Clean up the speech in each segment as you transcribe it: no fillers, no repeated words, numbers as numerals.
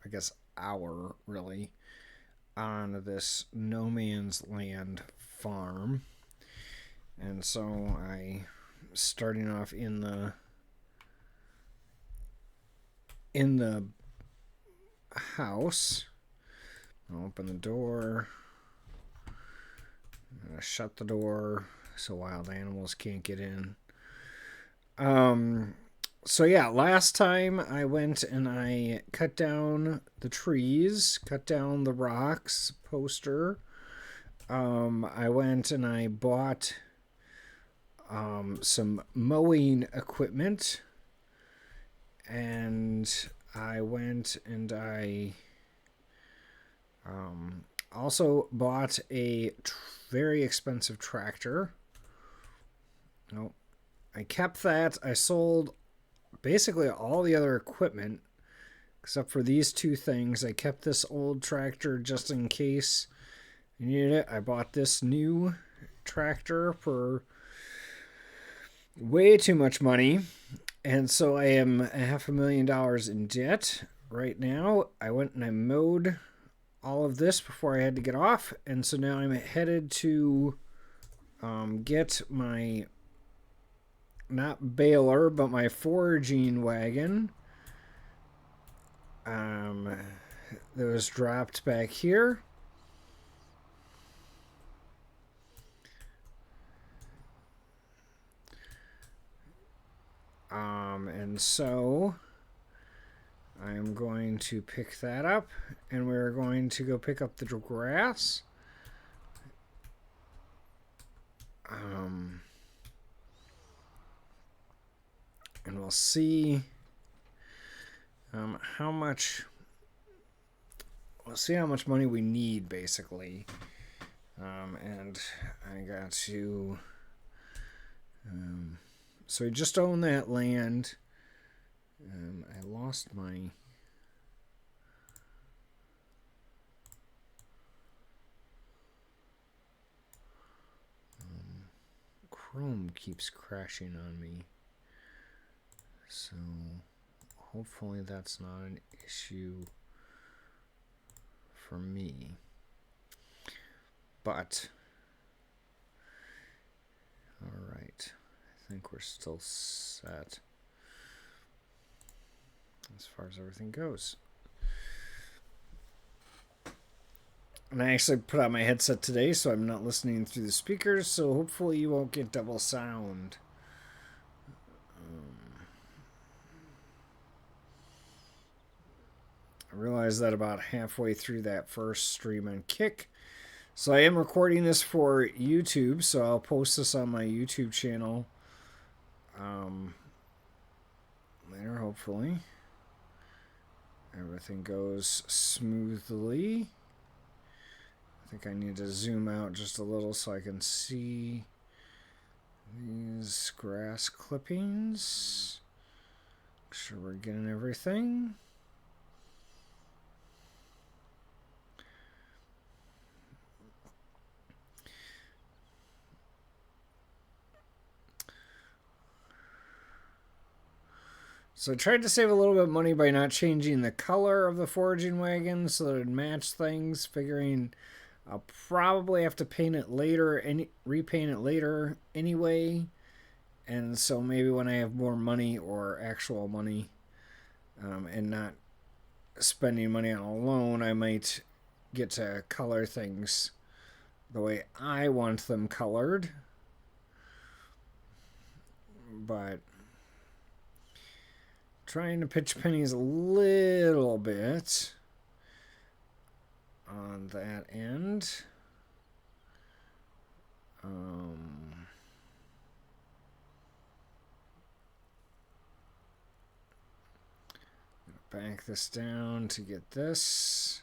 I guess, hour really on this no man's land farm. And so I starting off in the house. I'll open the door. Shut the door so wild animals can't get in. So yeah, last time I went and I cut down the trees, cut down the rocks poster. I went and I bought some mowing equipment, and I went and I also bought a very expensive tractor. Oh, I kept that. I sold basically all the other equipment except for these two things. I kept this old tractor just in case I needed it. I bought this new tractor for way too much money, and so I am $500,000 in debt right now. I went and I mowed all of this before I had to get off, and so now I'm headed to get my, not baler, but my foraging wagon that was dropped back here. And so I'm going to pick that up, and we're going to go pick up the grass. And we'll see how much. We'll see how much money we need, basically. And I got to. So I just own that land. I lost my. Chrome keeps crashing on me. So hopefully that's not an issue for me. But alright. I think we're still set as far as everything goes. And I actually put on my headset today, so I'm not listening through the speakers, so hopefully you won't get double sound. I realized that about halfway through that first stream on Kick. So I am recording this for YouTube, so I'll post this on my YouTube channel later, hopefully. Everything goes smoothly. I think I need to zoom out just a little so I can see these grass clippings. Make sure we're getting everything. So I tried to save a little bit of money by not changing the color of the foraging wagon so that it would match things, figuring I'll probably have to paint it later and repaint it later anyway. And so maybe when I have more money or actual money and not spending money on a loan, I might get to color things the way I want them colored. But trying to pitch pennies a little bit on that end. Bank this down to get this.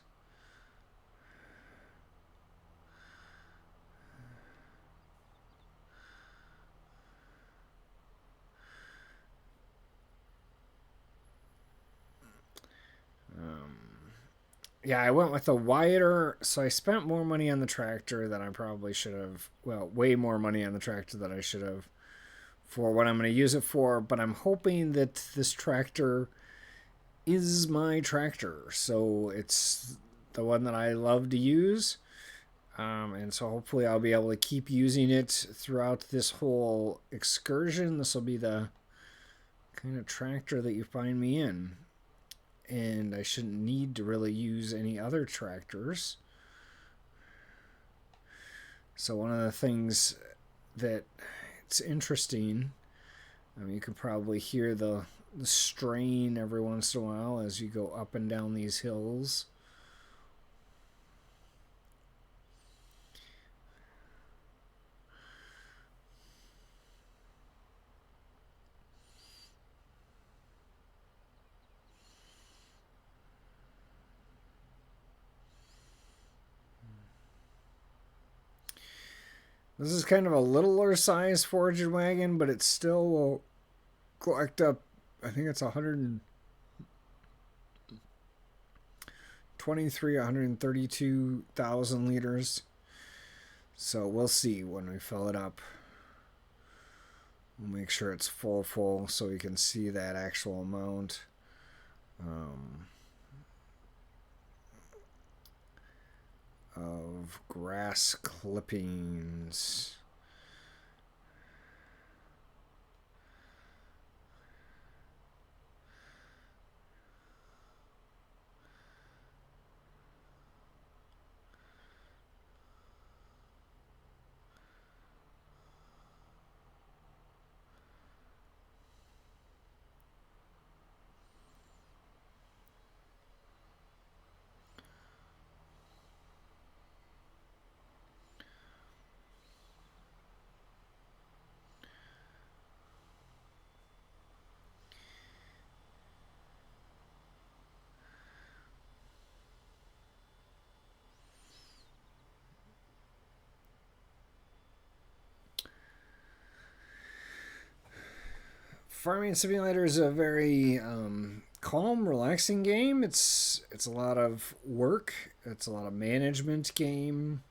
Yeah, I went with a wider, so I spent more money on the tractor than I probably should have. Well, way more money on the tractor than I should have for what I'm going to use it for. But I'm hoping that this tractor is my tractor. So it's the one that I love to use. And so hopefully I'll be able to keep using it throughout this whole excursion. This will be the kind of tractor that you find me in. And I shouldn't need to really use any other tractors. So one of the things that it's interesting, you can probably hear the strain every once in a while as you go up and down these hills. This is kind of a littler size foraging wagon, but it still will collect up, I think it's 123, 132,000 liters. So we'll see when we fill it up. We'll make sure it's full so we can see that actual amount. Of grass clippings. Farming Simulator is a very calm, relaxing game. It's a lot of work. It's a lot of management game.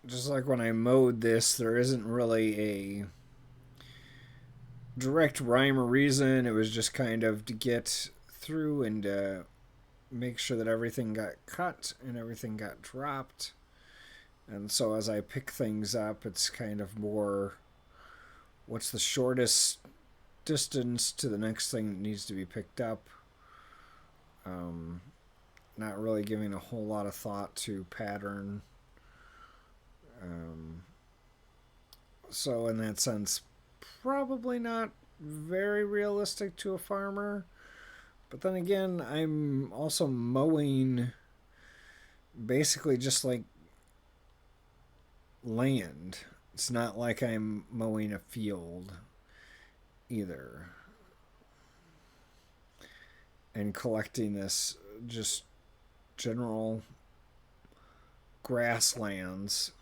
Just like when I mowed this, there isn't really a direct rhyme or reason. It was just kind of to get through and make sure that everything got cut and everything got dropped. And so as I pick things up, it's kind of more what's the shortest distance to the next thing that needs to be picked up. Not really giving a whole lot of thought to pattern. So in that sense, probably not very realistic to a farmer. But then again, I'm also mowing basically just like land. It's not like I'm mowing a field either. And collecting this just general grasslands.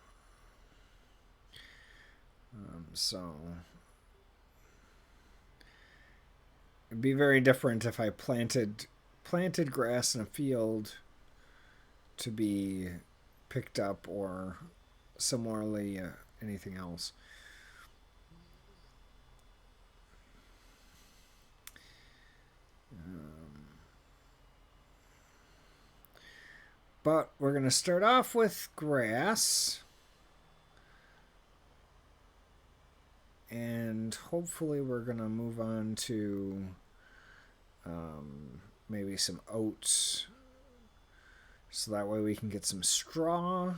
So it'd be very different if I planted grass in a field to be picked up or similarly anything else. But we're going to start off with grass. And hopefully we're going to move on to maybe some oats. So that way we can get some straw.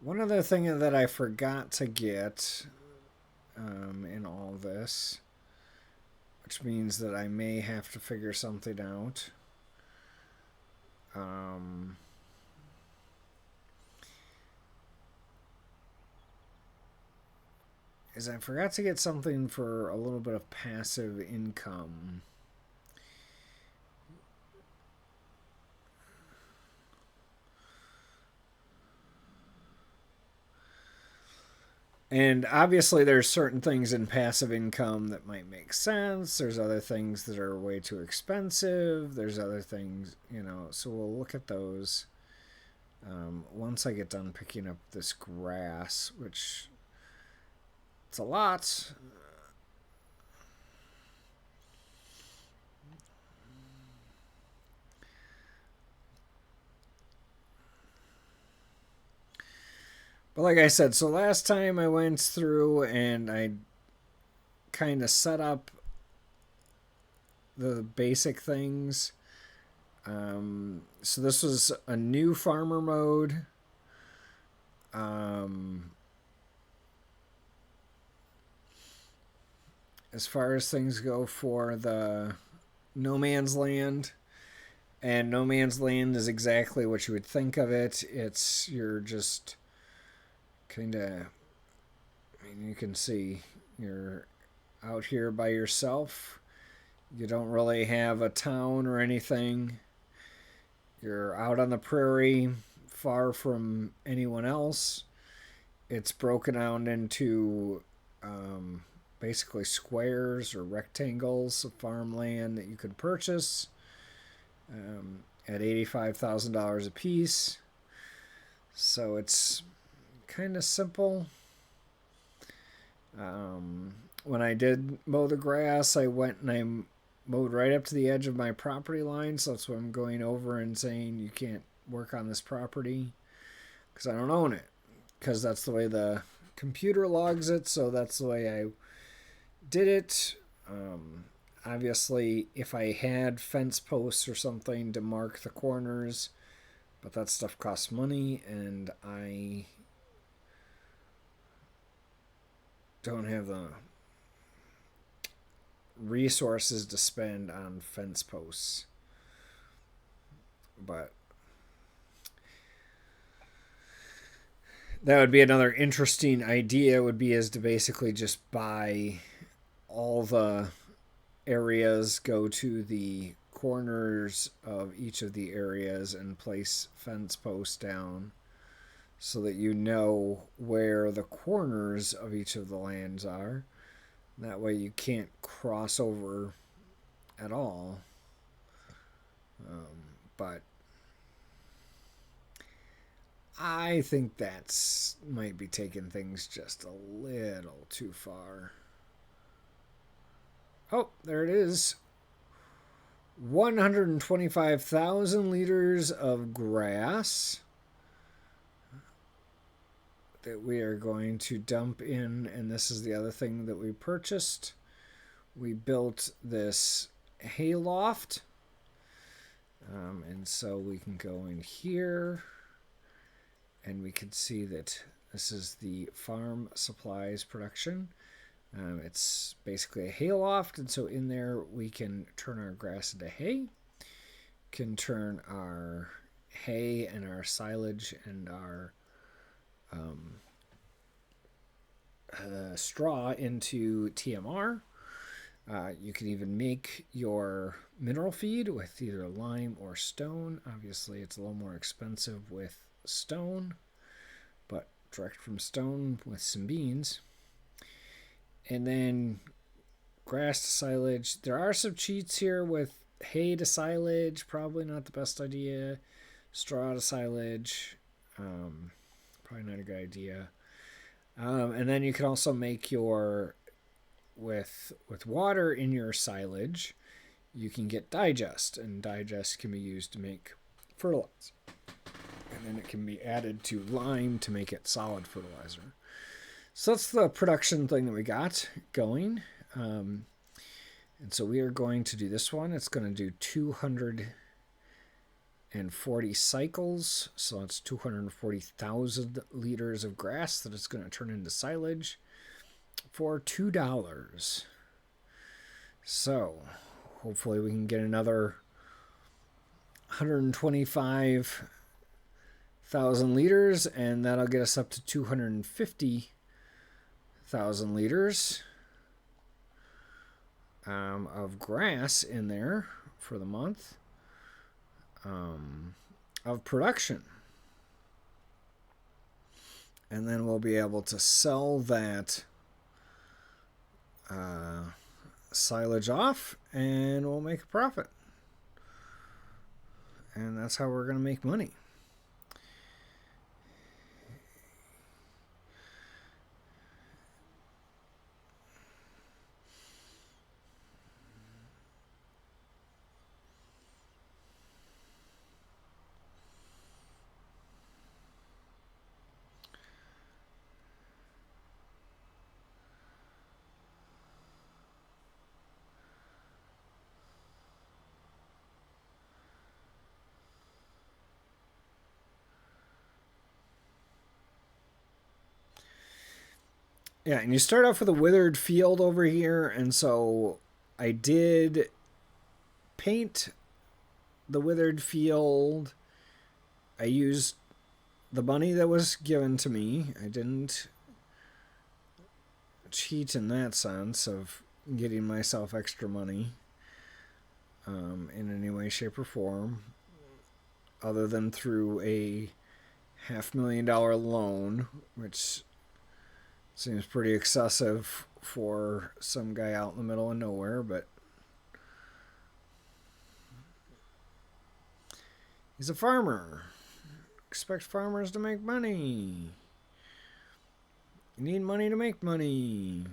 One other thing that I forgot to get in all this, which means that I may have to figure something out. Is I forgot to get something for a little bit of passive income. And obviously there's certain things in passive income that might make sense. There's other things that are way too expensive. There's other things, so we'll look at those once I get done picking up this grass, which it's a lot. But like I said, so last time I went through and I kind of set up the basic things. So this was a new farmer mode. As far as things go for the No Man's Land. And No Man's Land is exactly what you would think of it. You're just kind of, you can see you're out here by yourself. You don't really have a town or anything. You're out on the prairie, far from anyone else. It's broken out into basically squares or rectangles of farmland that you could purchase at $85,000 a piece. So it's kind of simple. When I did mow the grass, I went and I mowed right up to the edge of my property line. So that's what I'm going over and saying you can't work on this property because I don't own it. Because that's the way the computer logs it. So that's the way I did it. Obviously, if I had fence posts or something to mark the corners, but that stuff costs money, and I don't have the resources to spend on fence posts. But that would be another interesting idea, would be is to basically just buy all the areas, go to the corners of each of the areas and place fence posts down so that you know where the corners of each of the lands are. That way you can't cross over at all. But I think that's might be taking things just a little too far. Oh, there it is. 125,000 liters of grass that we are going to dump in. And this is the other thing that we purchased. We built this hay loft. And so we can go in here and we can see that this is the farm supplies production. It's basically a hay loft, and so in there we can turn our grass into hay, can turn our hay and our silage and our straw into TMR. You can even make your mineral feed with either lime or stone. Obviously, it's a little more expensive with stone, but direct from stone with some beans. And then grass to silage. There are some cheats here with hay to silage. Probably not the best idea. Straw to silage. Probably not a good idea. And then you can also make your with water in your silage. You can get digest, and digest can be used to make fertilizer. And then it can be added to lime to make it solid fertilizer. So that's the production thing that we got going. And so we are going to do this one. It's going to do 240 cycles. So it's 240,000 liters of grass that it's going to turn into silage for $2. So hopefully we can get another 125,000 liters, and that'll get us up to 250,000 liters of grass in there for the month of production. And then we'll be able to sell that silage off, and we'll make a profit. And that's how we're going to make money. Yeah, and you start off with a withered field over here, and so I did paint the withered field. I used the money that was given to me. I didn't cheat in that sense of getting myself extra money in any way, shape, or form, other than through a $500,000 loan, which seems pretty excessive for some guy out in the middle of nowhere, but he's a farmer. Expect farmers to make money. You need money to make money.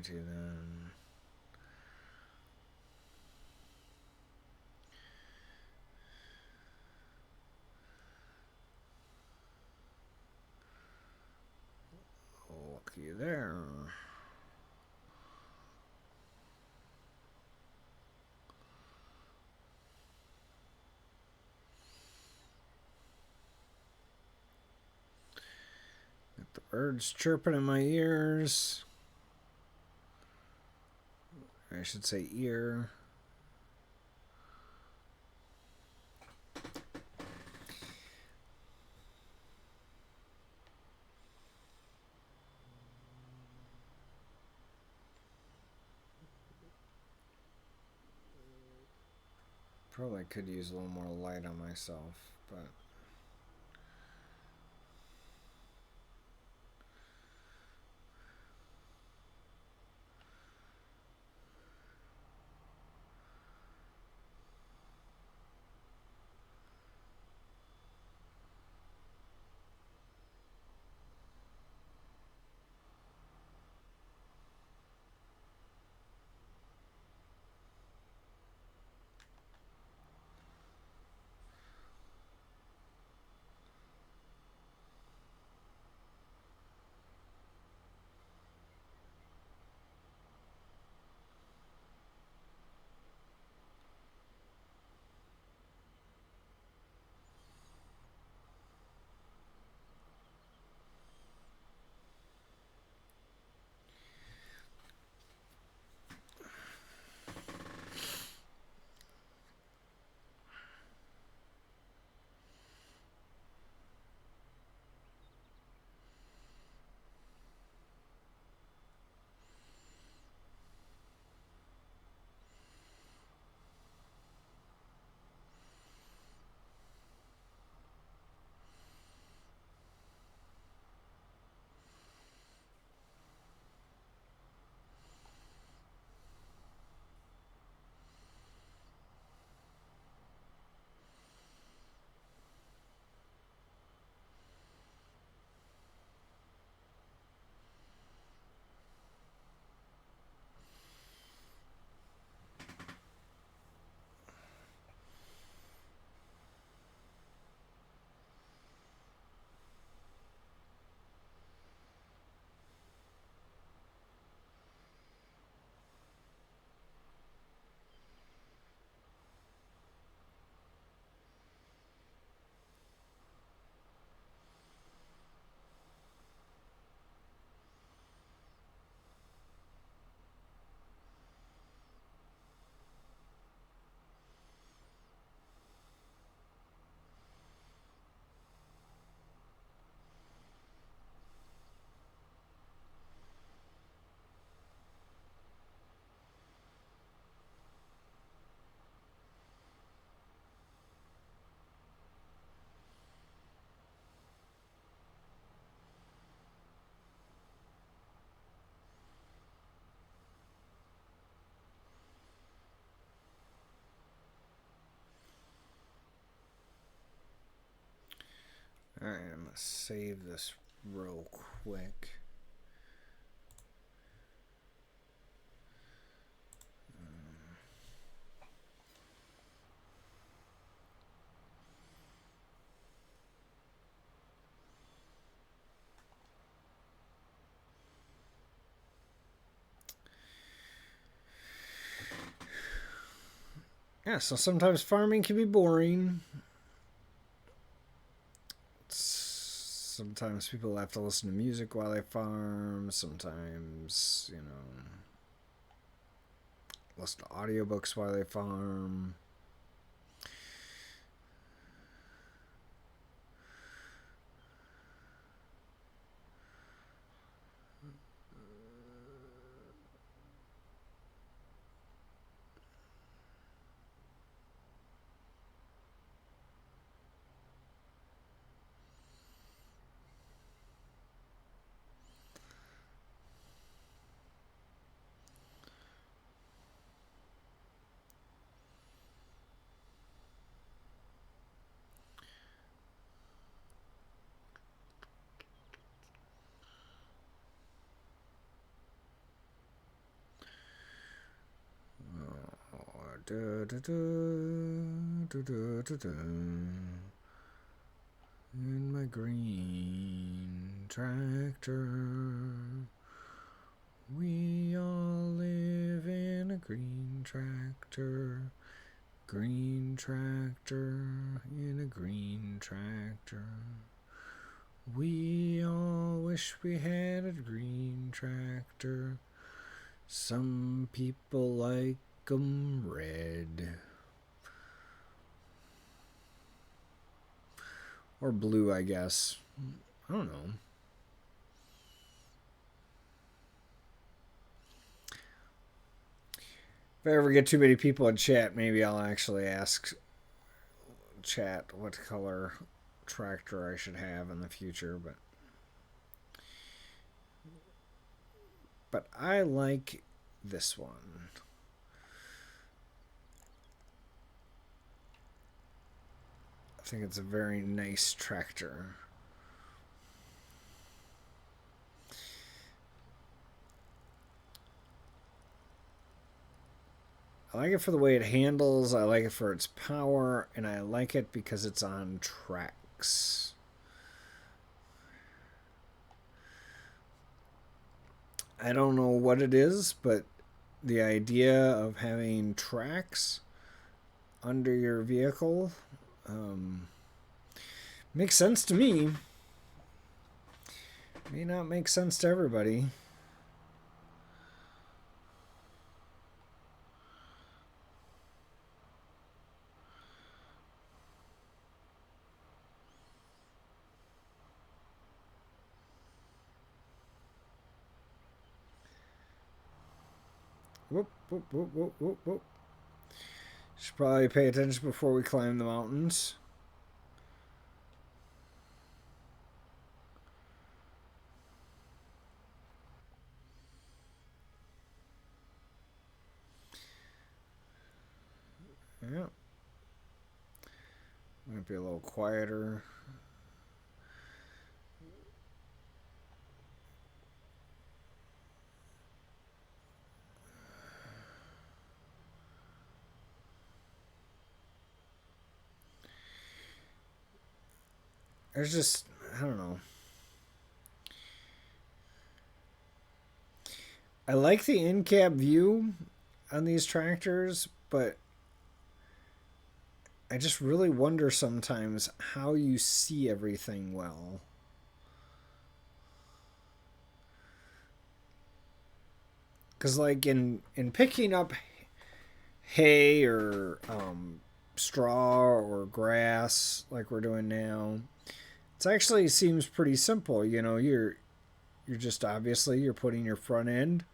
Alrighty then. Looky there. Got the birds chirping in my ears. I should say ear. Probably could use a little more light on myself, but Alright, I'm going to save this real quick. Yeah, so sometimes farming can be boring. Sometimes people have to listen to music while they farm. Sometimes, you know, listen to audiobooks while they farm. Da, da, da, da, da, da, da. In my green tractor, we all live in a green tractor. Green tractor in a green tractor. We all wish we had a green tractor. Some people like 'em red. Or blue, I guess. I don't know. If I ever get too many people in chat, maybe I'll actually ask chat what color tractor I should have in the future, but I like this one. I think it's a very nice tractor. I like it for the way it handles, I like it for its power, and I like it because it's on tracks. I don't know what it is, but the idea of having tracks under your vehicle makes sense to me. May not make sense to everybody. Whoop, whoop, whoop, whoop, whoop, whoop. Should probably pay attention before we climb the mountains. Yeah. Might be a little quieter. There's just, I don't know. I like the in-cab view on these tractors, but I just really wonder sometimes how you see everything well. Because like in picking up hay or straw or grass like we're doing now, it actually seems pretty simple. You know, you're just obviously you're putting your front end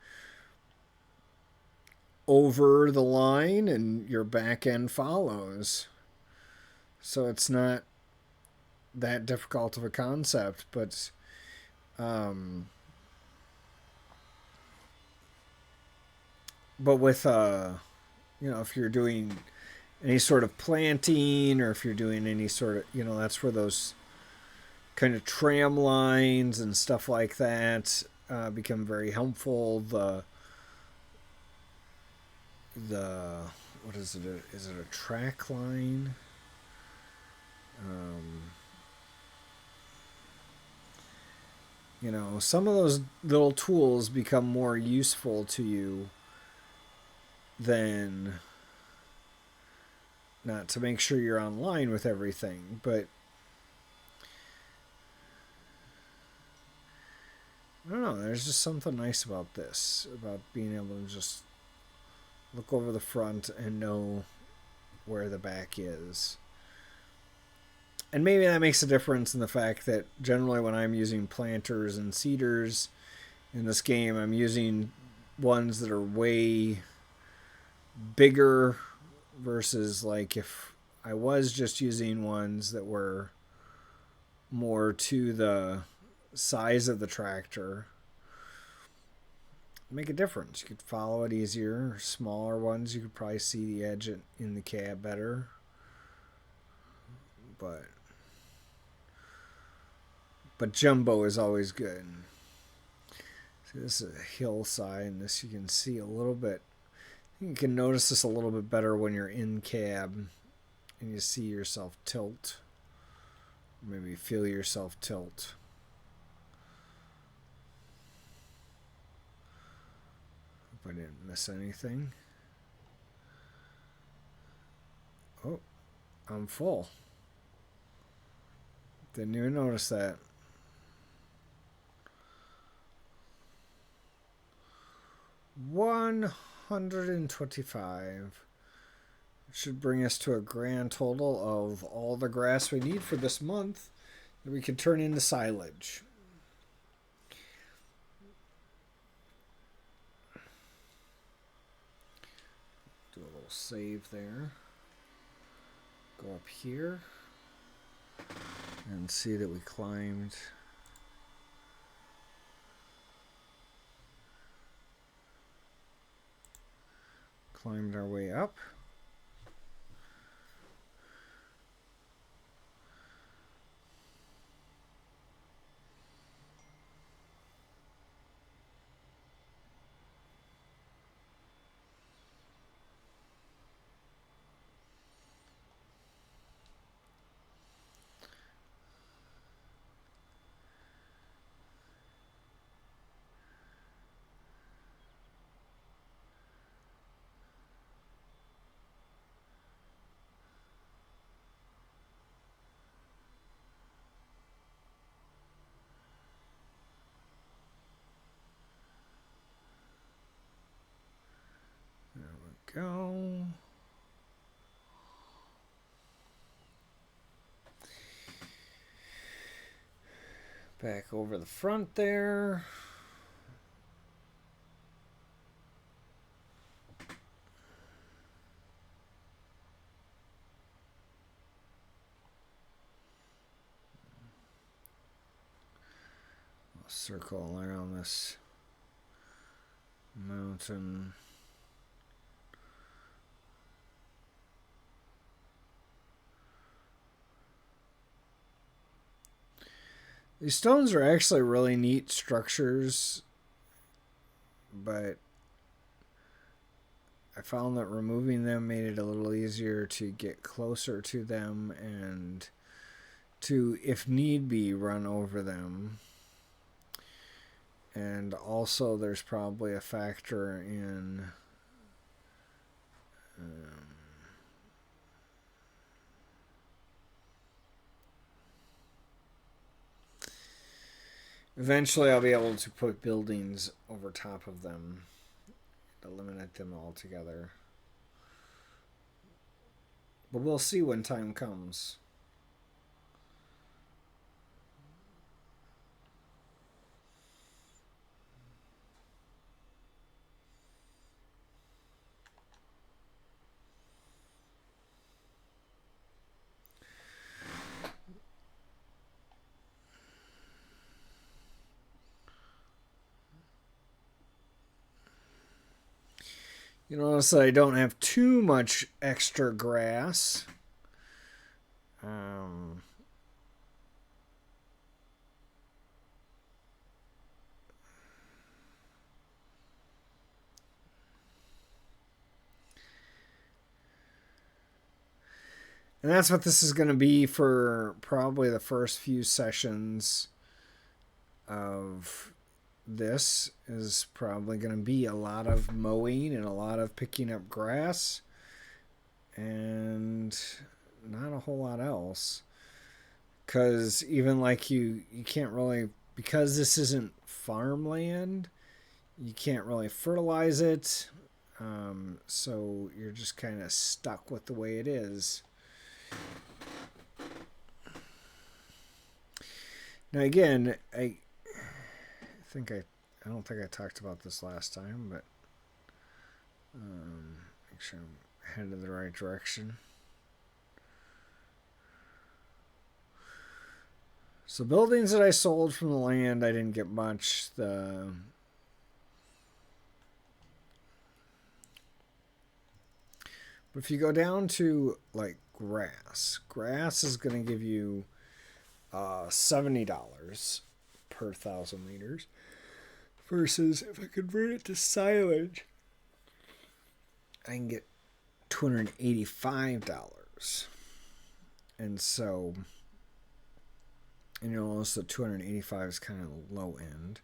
over the line and your back end follows. So it's not that difficult of a concept, but with you know, if you're doing any sort of planting or if you're doing any sort of, you know, that's where those kind of tram lines and stuff like that become very helpful. The what is it? Is it a track line? You know, some of those little tools become more useful to you than, not to make sure you're online with everything, but I don't know, there's just something nice about this, about being able to just look over the front and know where the back is. And maybe that makes a difference in the fact that generally when I'm using planters and seeders in this game, I'm using ones that are way bigger versus like if I was just using ones that were more to the size of the tractor. Make a difference. You could follow it easier. Smaller ones, you could probably see the edge in the cab better. But jumbo is always good. See, this is a hillside, and this you can see a little bit. You can notice this a little bit better when you're in cab and you see yourself tilt. Maybe feel yourself tilt. Hope I didn't miss anything. Oh, I'm full. Didn't even notice that. 125 should bring us to a grand total of all the grass we need for this month that we can turn into silage. Do a little save there. Go up here and see that we climbed our way up. Go. Back over the front there. I'll circle around this mountain. These stones are actually really neat structures, but I found that removing them made it a little easier to get closer to them and to, if need be, run over them. And also there's probably a factor in eventually I'll be able to put buildings over top of them, eliminate them altogether. But we'll see when time comes. You notice that I don't have too much extra grass. And that's what this is going to be for probably the first few sessions of this is probably going to be a lot of mowing and a lot of picking up grass and not a whole lot else. Because even like you can't really, because this isn't farmland, you can't really fertilize it. So you're just kind of stuck with the way it is. Now again, I don't think I talked about this last time, but make sure I'm headed in the right direction. So buildings that I sold from the land, I didn't get much. But if you go down to like grass is going to give you $70 per 1,000 liters. Versus if I convert it to silage, I can get $285. And so, and you'll notice that 285 is kind of the low end.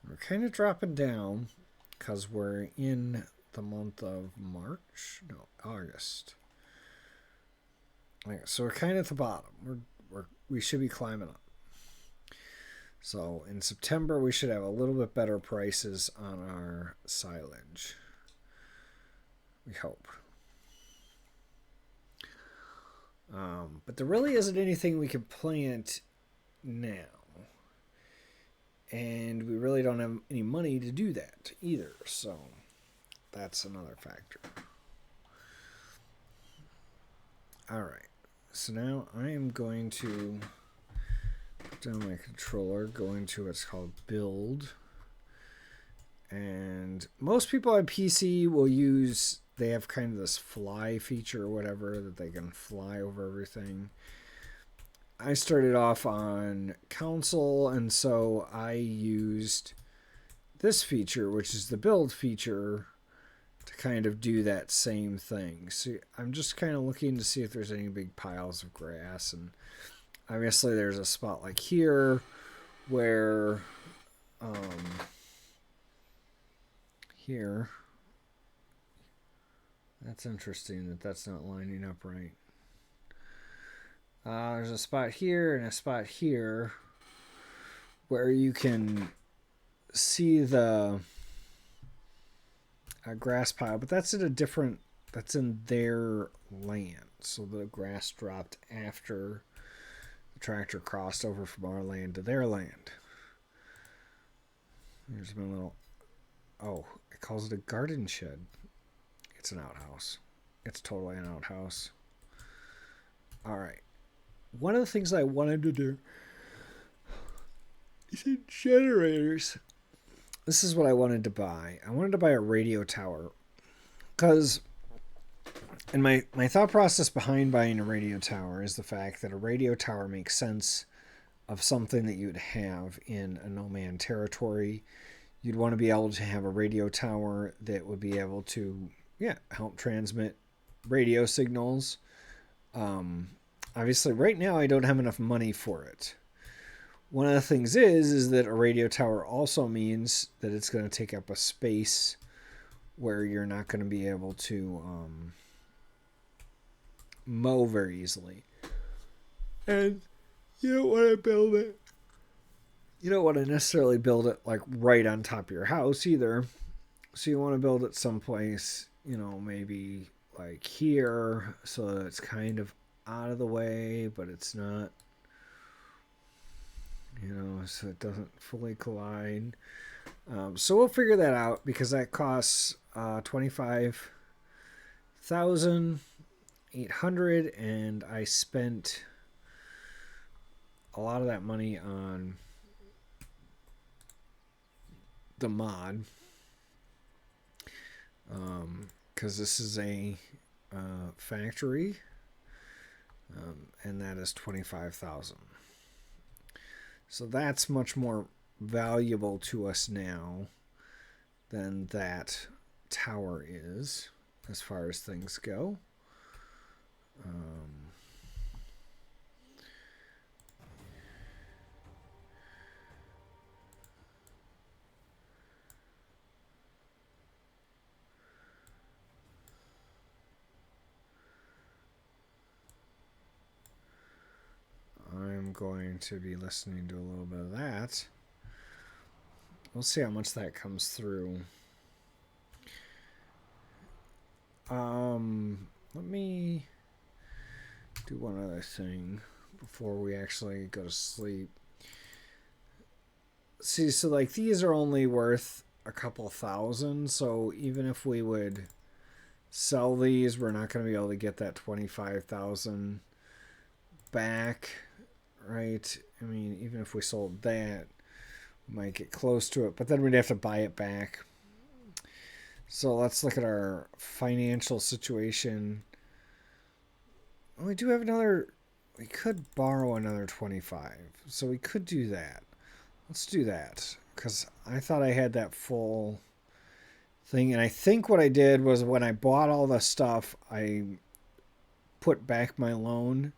And we're kind of dropping down because we're in the month of August. Okay, so we're kind of at the bottom. We should be climbing up. So in September, we should have a little bit better prices on our silage. We hope. But there really isn't anything we can plant now. And we really don't have any money to do that either. So that's another factor. All right. So now I am going to down my controller, go into what's called build. And most people on PC will use, they have kind of this fly feature or whatever that they can fly over everything. I started off on console, and so I used this feature, which is the build feature, to kind of do that same thing. So I'm just kind of looking to see if there's any big piles of grass, and obviously there's a spot like here where here, that's interesting that that's not lining up right. There's a spot here and a spot here where you can see the grass pile, but that's that's in their land. So the grass dropped after the tractor crossed over from our land to their land. Here's my little, it calls it a garden shed. It's an outhouse. It's totally an outhouse. All right. One of the things I wanted to do is in generators. This is what I wanted to buy. I wanted to buy a radio tower because, and my thought process behind buying a radio tower is the fact that a radio tower makes sense of something that you'd have in a no-man territory. You'd want to be able to have a radio tower that would be able to, help transmit radio signals. Obviously, right now I don't have enough money for it. One of the things is that a radio tower also means that it's going to take up a space where you're not going to be able to mow very easily. And you don't want to build it. You don't want to necessarily build it like right on top of your house either. So you want to build it someplace, maybe like here, so that it's kind of out of the way, but it's not, so it doesn't fully collide. So we'll figure that out because that costs $25,800, and I spent a lot of that money on the mod, because this is a factory, and that is $25,000. So that's much more valuable to us now than that tower is, as far as things go. going to be listening to a little bit of that. We'll see how much that comes through. Let me do one other thing before we actually go to sleep. See, so like these are only worth a couple thousand, so even if we would sell these, we're not going to be able to get that 25,000 back, right? I mean, even if we sold that, we might get close to it, but then we'd have to buy it back. So let's look at our financial situation. We do have another, we could borrow another 25, so we could do that. Let's do that, because I thought I had that full thing, and I think what I did was when I bought all the stuff, I put back my loan.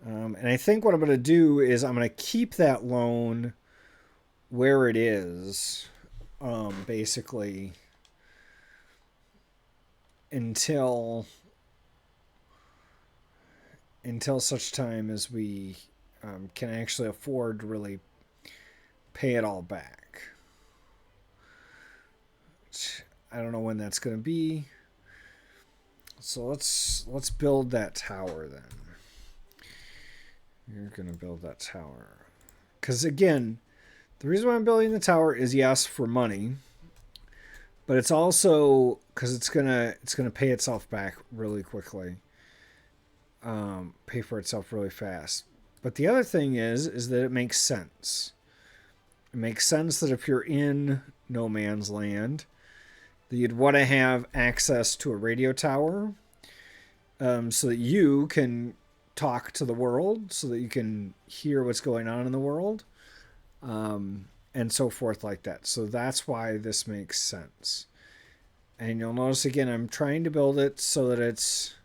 And I think what I'm going to do is I'm going to keep that loan where it is, basically, until such time as we can actually afford to really pay it all back. I don't know when that's going to be. So let's build that tower then. You're going to build that tower. Because again, the reason why I'm building the tower is, yes, for money, but it's also because it's gonna pay itself back really quickly. Pay for itself really fast. But the other thing is that it makes sense. It makes sense that if you're in no man's land, that you'd want to have access to a radio tower, so that you can talk to the world, so that you can hear what's going on in the world, and so forth like that. So that's why this makes sense. And you'll notice again, I'm trying to build it so that it's,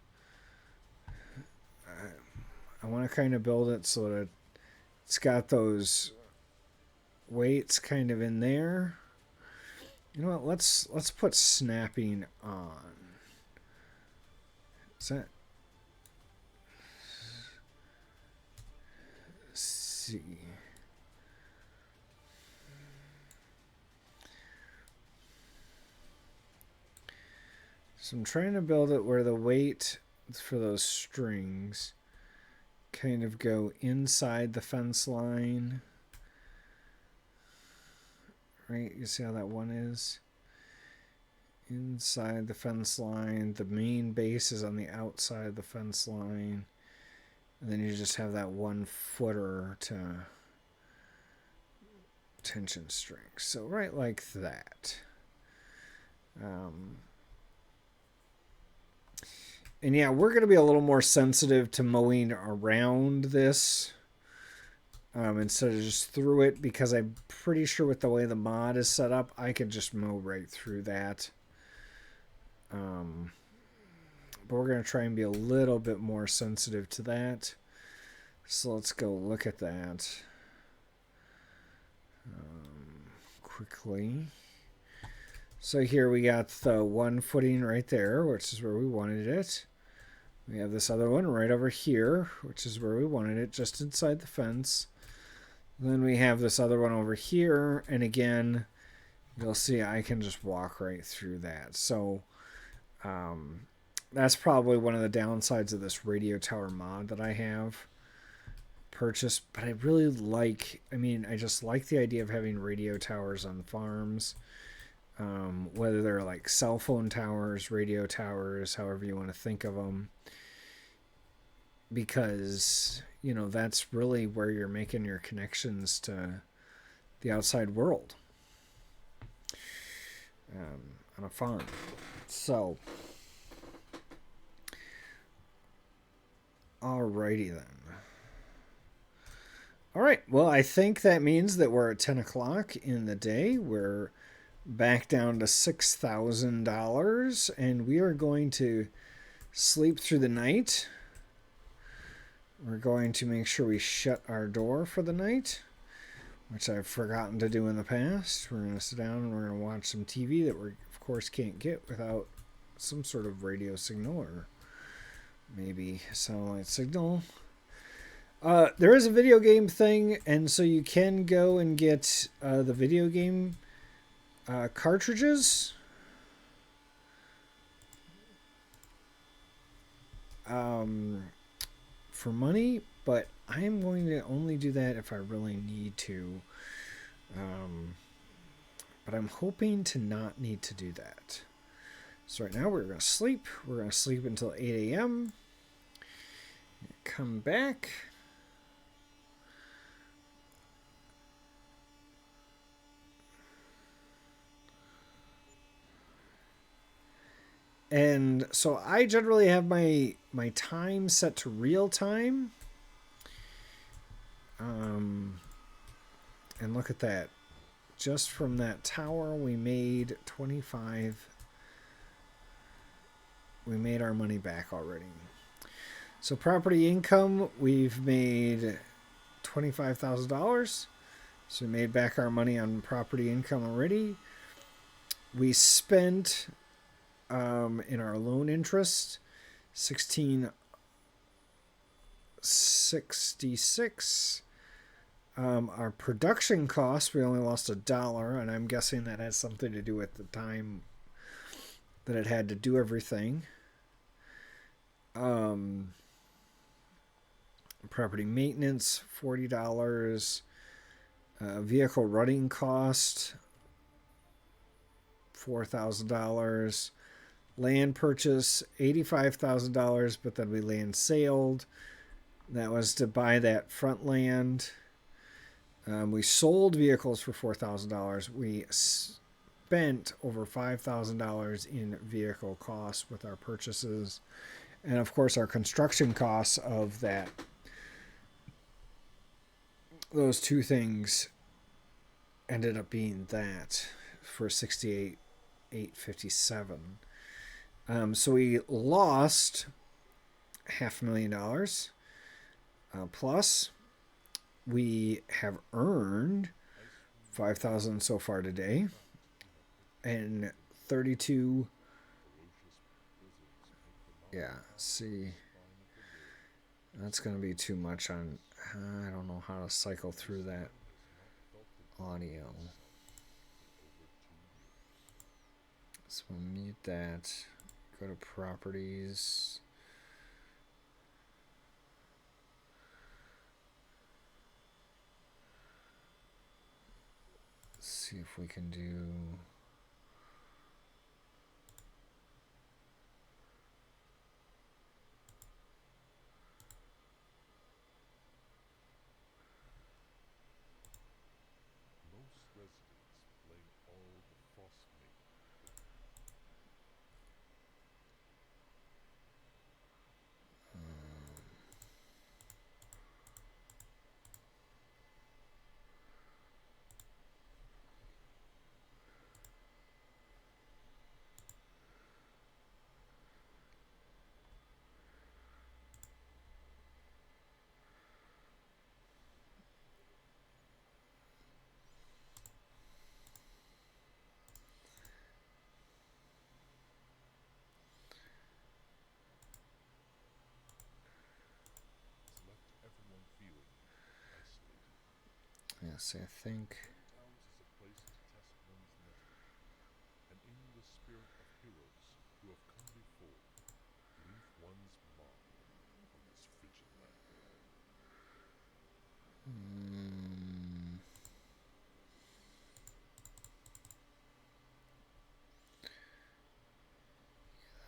I want to kind of build it so that it's got those weights kind of in there. You know what? Let's put snapping on. Is that? Let's see. So I'm trying to build it where the weight for those strings kind of go inside the fence line. Right, you see how that one is? Inside the fence line. The main base is on the outside of the fence line. And then you just have that 1 footer to tension string. So right like that. And yeah, we're going to be a little more sensitive to mowing around this. Instead of just through it, because I'm pretty sure with the way the mod is set up, I could just mow right through that. But we're going to try and be a little bit more sensitive to that. So let's go look at that quickly. So here we got the 1 footing right there, which is where we wanted it. We have this other one right over here, which is where we wanted it, just inside the fence. Then we have this other one over here, and again, you'll see I can just walk right through that. So that's probably one of the downsides of this radio tower mod that I have purchased. But I really like, I just like the idea of having radio towers on farms, whether they're like cell phone towers, radio towers, however you want to think of them. Because, that's really where you're making your connections to the outside world on a farm. So, alrighty then. All right, well, I think that means that we're at 10 o'clock in the day. We're back down to $6,000, and we are going to sleep through the night. We're going to make sure we shut our door for the night, which I've forgotten to do in the past. We're going to sit down and we're going to watch some TV that we, of course, can't get without some sort of radio signal or maybe satellite signal. There is a video game thing, and so you can go and get the video game cartridges. For money, but I am going to only do that if I really need to. But I'm hoping to not need to do that. So right now we're going to sleep. We're going to sleep until 8 a.m. Come back. And so I generally have my time set to real time. And look at that. Just from that tower, we made 25. We made our money back already. So property income, we've made $25,000. So we made back our money on property income already. We spent in our loan interest 1666. Our production costs, we only lost $1, and I'm guessing that has something to do with the time that it had to do everything. Property maintenance, $40. Vehicle running cost, $4,000. Land purchase, $85,000, but then we land sailed. That was to buy that front land. We sold vehicles for $4,000. We spent over $5,000 in vehicle costs with our purchases. And of course, our construction costs of that, those two things ended up being that for $68,857. So we lost $500,000. Plus, we have earned $5,000 so far today, and 32. Yeah, see, that's going to be too much on. I don't know how to cycle through that audio. So we'll mute that. Go to properties. See if we can do. Yes, I think.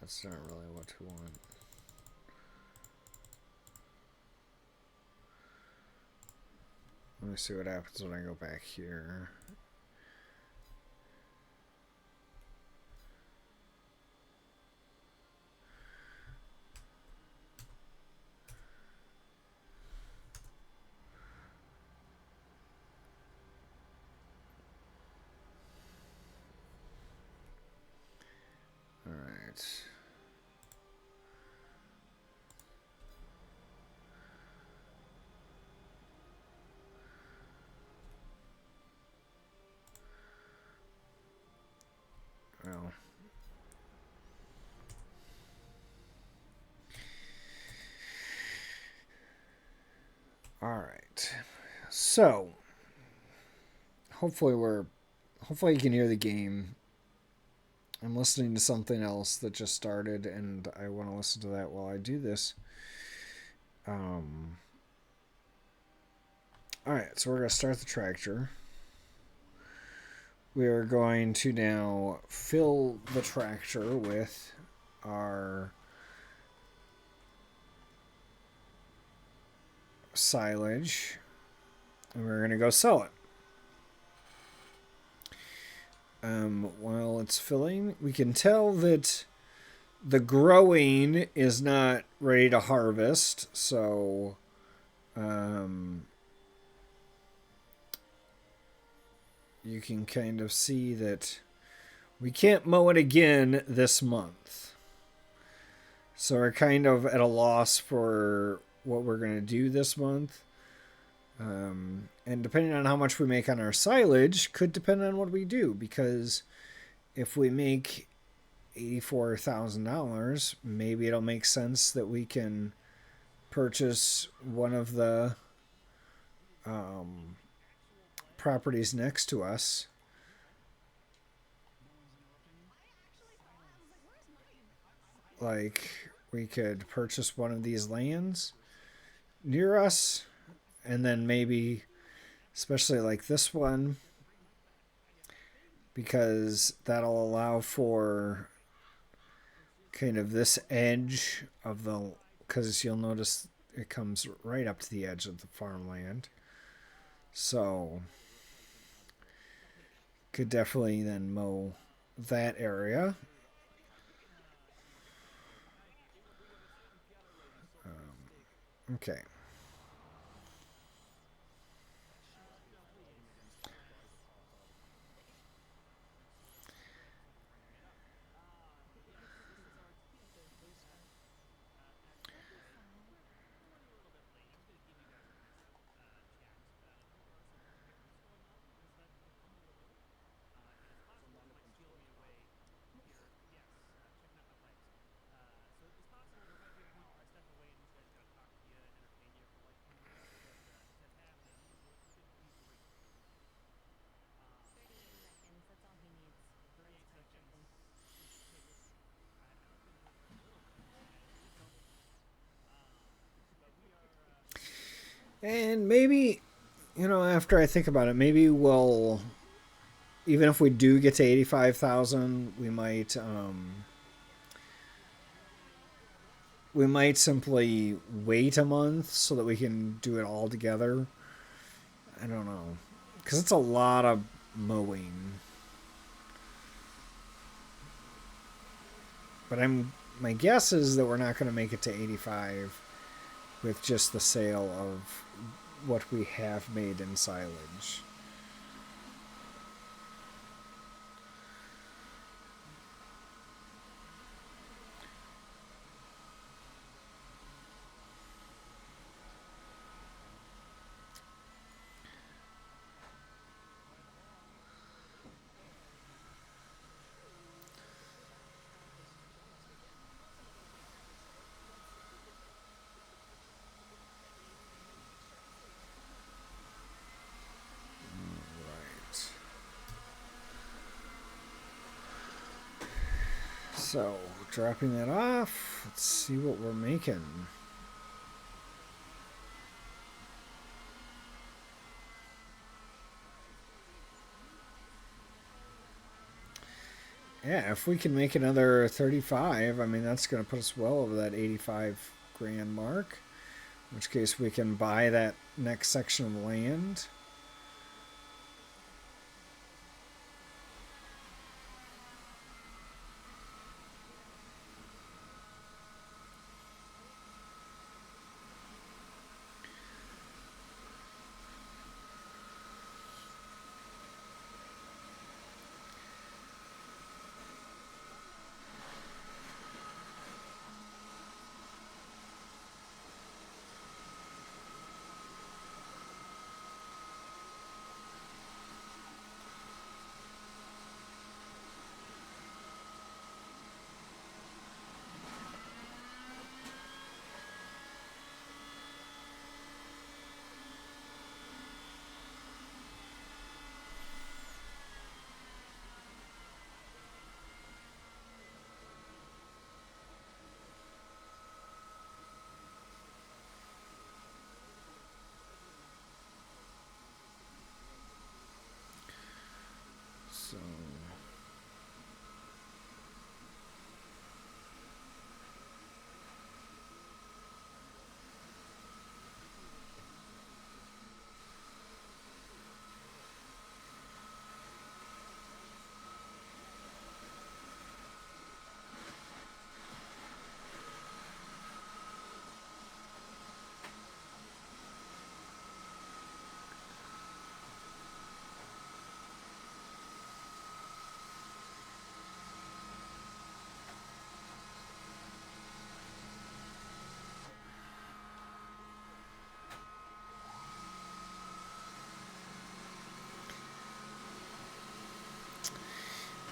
That's not really what we want. Let me see what happens when I go back here. All right. All right. So, hopefully you can hear the game. I'm listening to something else that just started, and I want to listen to that while I do this. All right, so we're going to start the tractor. We are going to now fill the tractor with our silage, and we're going to go sell it. While it's filling, we can tell that the growing is not ready to harvest, so you can kind of see that we can't mow it again this month. So we're kind of at a loss for what we're going to do this month. And depending on how much we make on our silage could depend on what we do, because if we make $84,000, maybe it'll make sense that we can purchase one of the properties next to us. Like, we could purchase one of these lands near us, and then maybe, especially like this one, because that'll allow for kind of this edge of the, because you'll notice it comes right up to the edge of the farmland. So could definitely then mow that area. Okay. And maybe, after I think about it, maybe we'll, even if we do get to 85,000, we might simply wait a month so that we can do it all together. I don't know, because it's a lot of mowing. But my guess is that we're not going to make it to 85 with just the sale of what we have made in silage. So, dropping that off, let's see what we're making. Yeah, if we can make another 35, I mean, that's going to put us well over that 85 grand mark. In which case we can buy that next section of land.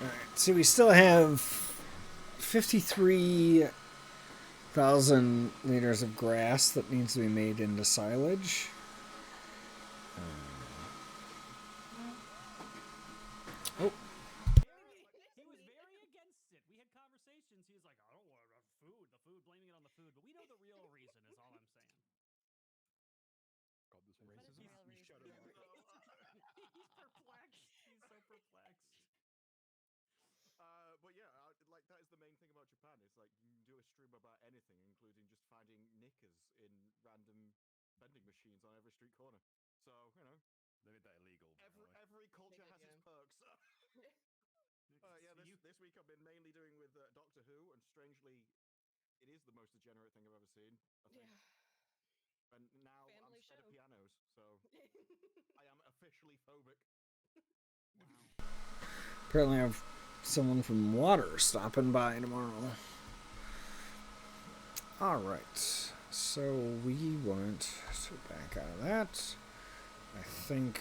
Alright, so we still have 53,000 liters of grass that needs to be made into silage. Oh. He was very against it. We had conversations. He was like, I don't want food. The food, blaming it on the food. But we know the real reason is all I'm saying. God, this racism. You shut him up. He's perplexed. He's so perplexed. But yeah, like that is the main thing about Japan. It's like you can do a stream about anything, including just finding knickers in random vending machines on every street corner. So you know, they made that illegal. Every culture has its perks. Yeah, this week I've been mainly doing with Doctor Who, and strangely, it is the most degenerate thing I've ever seen. I think. Yeah. And now I'm scared of pianos, so I am officially phobic. Wow. Apparently I have someone from Water stopping by tomorrow. Alright, so we want to back out of that. I think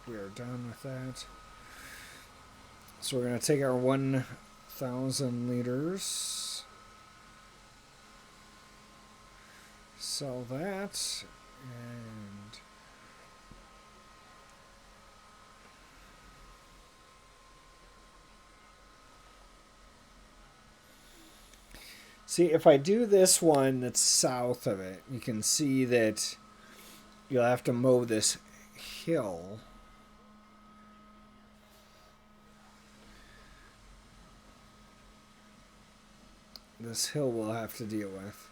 we are done with that. So we're going to take our 1,000 liters, sell that, and see, if I do this one that's south of it, you can see that you'll have to mow this hill. This hill we'll have to deal with.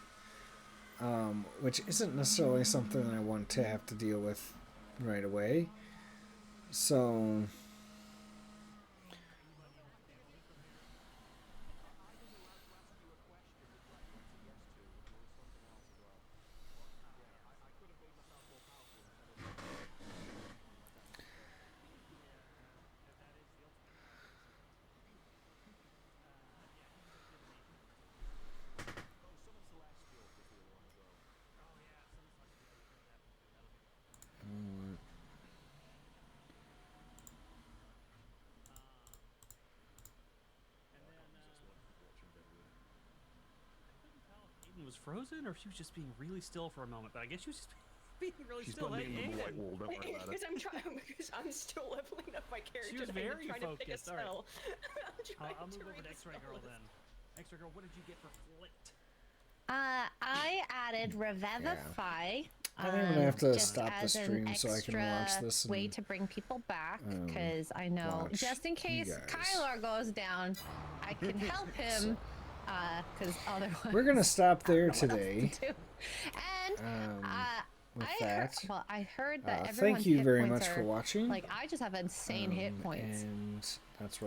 Which isn't necessarily something I want to have to deal with right away. So... Was frozen, or she was just being really still for a moment. But I guess she was just being really She's still. She's got the white wall. Don't worry about it. Because I'm still leveling up my character. She was very focused. All right. I'll move over to X-Ray Girl then. X-Ray Girl, what did you get for Flit? I added Revivify. I think I'm gonna have to stop the stream so I can watch this. Way to bring people back, because I know just in case Kylar goes down, I can help him. Because otherwise we're gonna stop there today. And I heard that everyone's thank you hit very points much are, for watching. Like I just have insane hit points. And that's